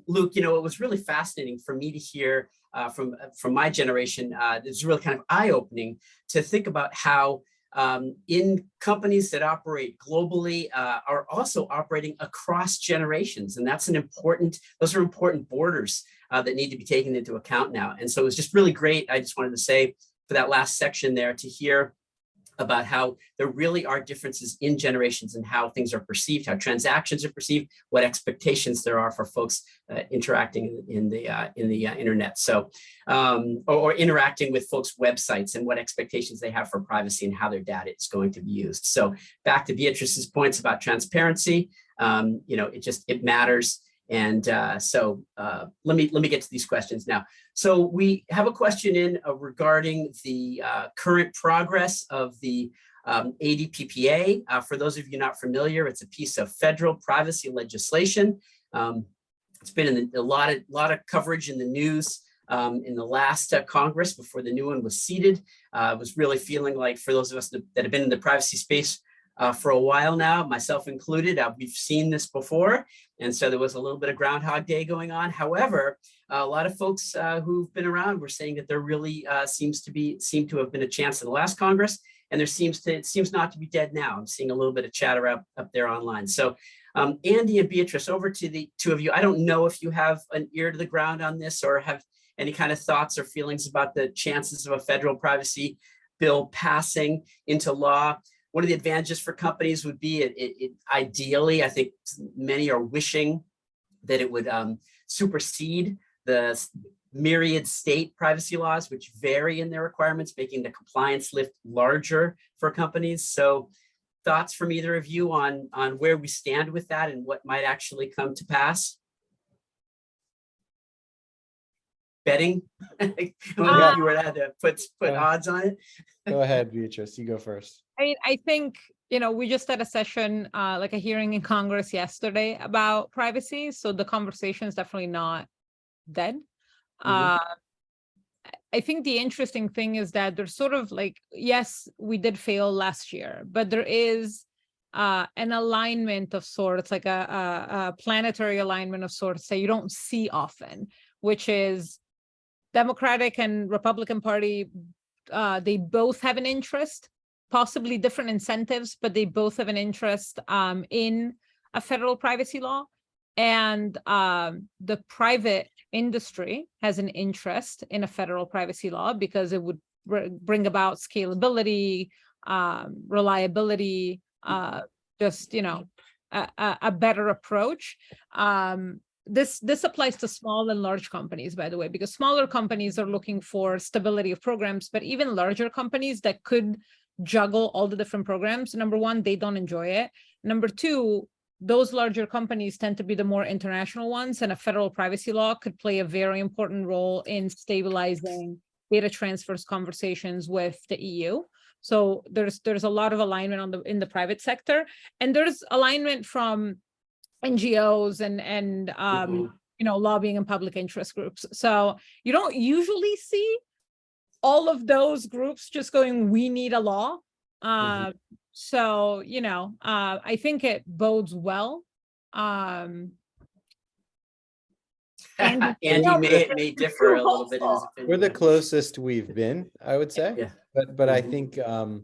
Luke, it was really fascinating for me to hear from my generation. It's really kind of eye-opening to think about how in companies that operate globally are also operating across generations. And those are important borders that need to be taken into account now. And so it was just really great. I just wanted to say for that last section there to hear about how there really are differences in generations and how things are perceived, how transactions are perceived, what expectations there are for folks interacting in the internet. So, or interacting with folks' websites and what expectations they have for privacy and how their data is going to be used. So back to Beatrice's points about transparency, it matters. And so let me get to these questions now. So we have a question in regarding the current progress of the ADPPA. For those of you not familiar, it's a piece of federal privacy legislation. It's been in a lot of coverage in the news in the last Congress before the new one was seated. Was really feeling like for those of us that have been in the privacy space for a while now, myself included, we've seen this before. And so there was a little bit of Groundhog Day going on. However, a lot of folks who've been around were saying that there really seemed to have been a chance in the last Congress, and it seems not to be dead now. I'm seeing a little bit of chatter up there online. So Andy and Beatrice, over to the two of you. I don't know if you have an ear to the ground on this or have any kind of thoughts or feelings about the chances of a federal privacy bill passing into law. One of the advantages for companies would be it ideally, I think many are wishing that it would supersede the myriad state privacy laws, which vary in their requirements, making the compliance lift larger for companies. So thoughts from either of you on where we stand with that and what might actually come to pass? Betting? If you were to put odds on it? Go ahead, Beatrice, you go first. I mean, I think, we just had a session, like a hearing in Congress yesterday about privacy. So the conversation is definitely not dead. I think the interesting thing is that there's sort of like, yes, we did fail last year, but there is an alignment of sorts, like a planetary alignment of sorts that you don't see often, which is Democratic and Republican Party, they both have an interest, possibly different incentives, but they both have an interest in a federal privacy law. And the private industry has an interest in a federal privacy law because it would bring about scalability, reliability, a better approach. This applies to small and large companies, by the way, because smaller companies are looking for stability of programs, but even larger companies that could juggle all the different programs, number one, they don't enjoy it. Number two, those larger companies tend to be the more international ones, and a federal privacy law could play a very important role in stabilizing data transfers conversations with the EU. So there's a lot of alignment in the private sector, and there's alignment from NGOs and lobbying and public interest groups. So you don't usually see all of those groups just going, we need a law. So, I think it bodes well. Andy may differ a little bit in his opinion. We're the closest we've been, I would say. Yeah. But I think a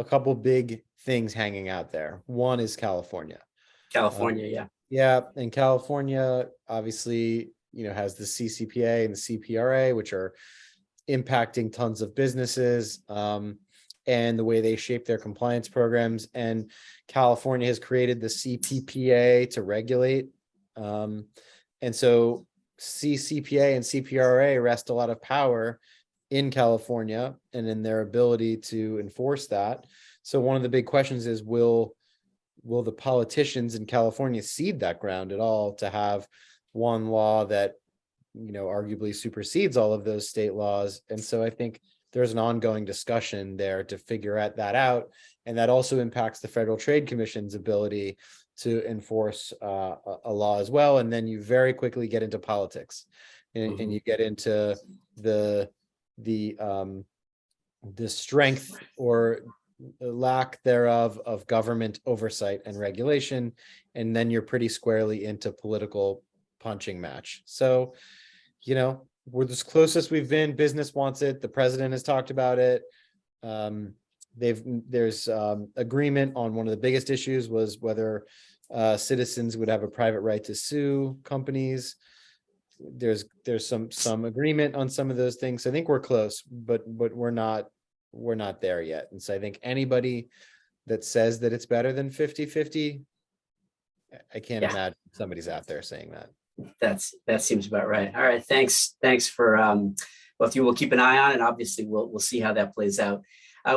couple big things hanging out there. One is California. California, Yeah, and California obviously, has the CCPA and the CPRA, which are impacting tons of businesses and the way they shape their compliance programs. And California has created the CPPA to regulate. And so CCPA and CPRA rest a lot of power in California and in their ability to enforce that. So one of the big questions is, will the politicians in California cede that ground at all to have one law that, arguably supersedes all of those state laws? And so I think there's an ongoing discussion there to figure that out. And that also impacts the Federal Trade Commission's ability to enforce a law as well. And then you very quickly get into politics and you get into the strength or lack thereof of government oversight and regulation. And then you're pretty squarely into political punching match. So, we're the closest we've been. Business wants it. The president has talked about it. There's agreement on one of the biggest issues was whether citizens would have a private right to sue companies. There's some agreement on some of those things. I think we're close, but we're not there yet. And so I think anybody that says that it's better than 50-50, I can't imagine somebody's out there saying that. That seems about right. All right. Thanks for both of you. We'll keep an eye on it. Obviously, we'll see how that plays out.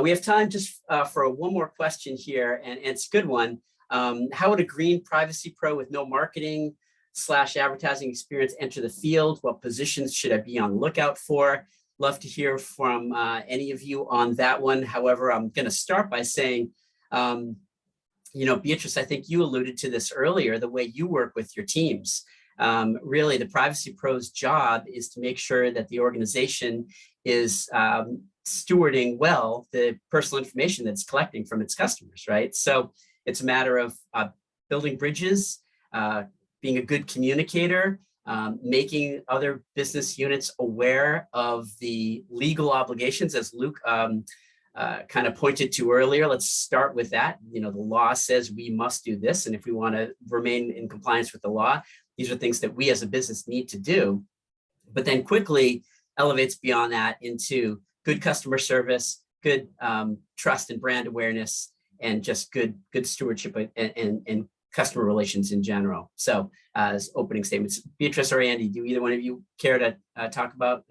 We have time just for one more question here, and it's a good one. How would a green privacy pro with no marketing / advertising experience enter the field? What positions should I be on the lookout for? Love to hear from any of you on that one. However, I'm going to start by saying, Beatrice, I think you alluded to this earlier, the way you work with your teams. Really, the privacy pro's job is to make sure that the organization is stewarding well the personal information that's collecting from its customers, right? So it's a matter of building bridges, being a good communicator, making other business units aware of the legal obligations, as Luke kind of pointed to earlier. Let's start with that. The law says we must do this, and if we want to remain in compliance with the law, these are things that we as a business need to do. But then quickly elevates beyond that into good customer service, good trust and brand awareness, and just good stewardship and customer relations in general. So as opening statements, Beatrice or Andy, do either one of you care to talk about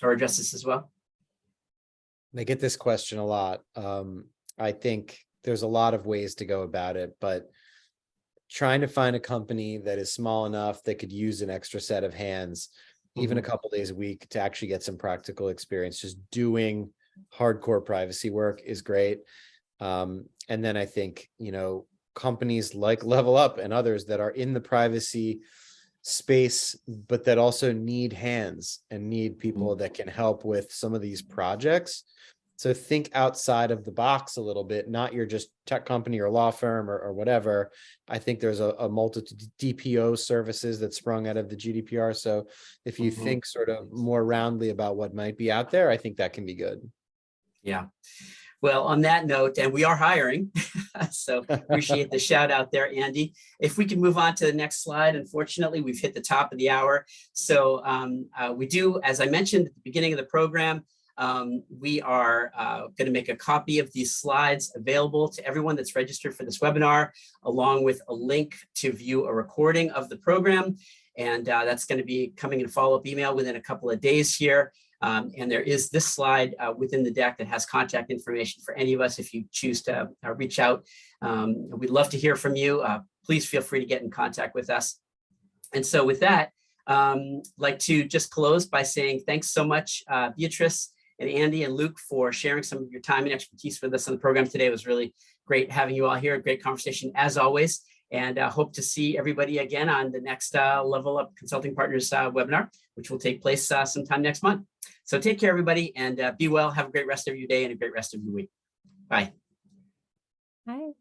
or address this as well? I get this question a lot. I think there's a lot of ways to go about it, but trying to find a company that is small enough that could use an extra set of hands, even a couple days a week, to actually get some practical experience, just doing hardcore privacy work is great. And then I think, companies like Level Up and others that are in the privacy space, but that also need hands and need people that can help with some of these projects. So think outside of the box a little bit, not your just tech company or law firm or whatever. I think there's a multitude of DPO services that sprung out of the GDPR. So if you think sort of more roundly about what might be out there, I think that can be good. Yeah. Well, on that note, and we are hiring, so appreciate the shout out there, Andy. If we can move on to the next slide. Unfortunately, we've hit the top of the hour. So we do, as I mentioned at the beginning of the program, We are going to make a copy of these slides available to everyone that's registered for this webinar, along with a link to view a recording of the program. And that's going to be coming in follow-up email within a couple of days here. And there is this slide within the deck that has contact information for any of us if you choose to reach out. We'd love to hear from you. Please feel free to get in contact with us. And so with that, like to just close by saying thanks so much, Beatrice and Andy and Luke, for sharing some of your time and expertise with us on the program today. It was really great having you all here. A great conversation as always. And hope to see everybody again on the next Level Up Consulting Partners webinar, which will take place sometime next month. So take care, everybody, and be well. Have a great rest of your day and a great rest of your week. Bye. Bye.